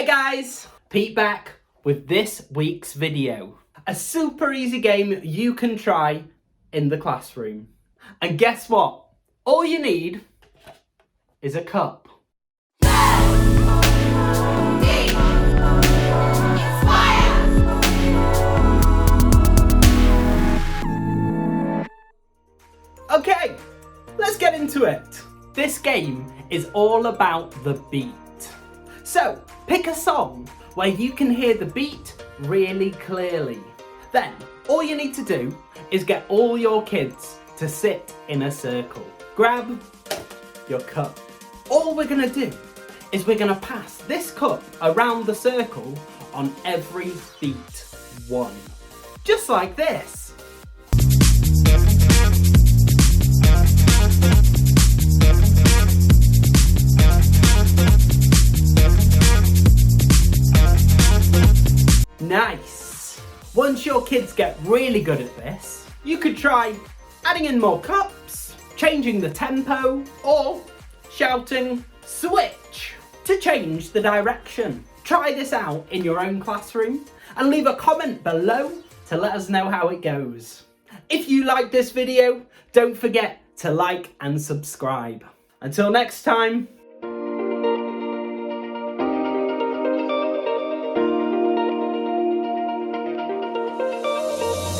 Hey guys, Pete back with this week's video. A super easy game you can try in the classroom. And guess what? All you need is a cup. Okay, let's get into it. This game is all about the beat. So, pick a song where you can hear the beat really clearly. Then, all you need to do is get all your kids to sit in a circle. Grab your cup. All we're gonna do is we're gonna pass this cup around the circle on every beat one. Just like this. Nice! Once your kids get really good at this, you could try adding in more cups, changing the tempo, or shouting switch to change the direction. Try this out in your own classroom and leave a comment below to let us know how it goes. If you like this video, don't forget to like and subscribe. Until next time.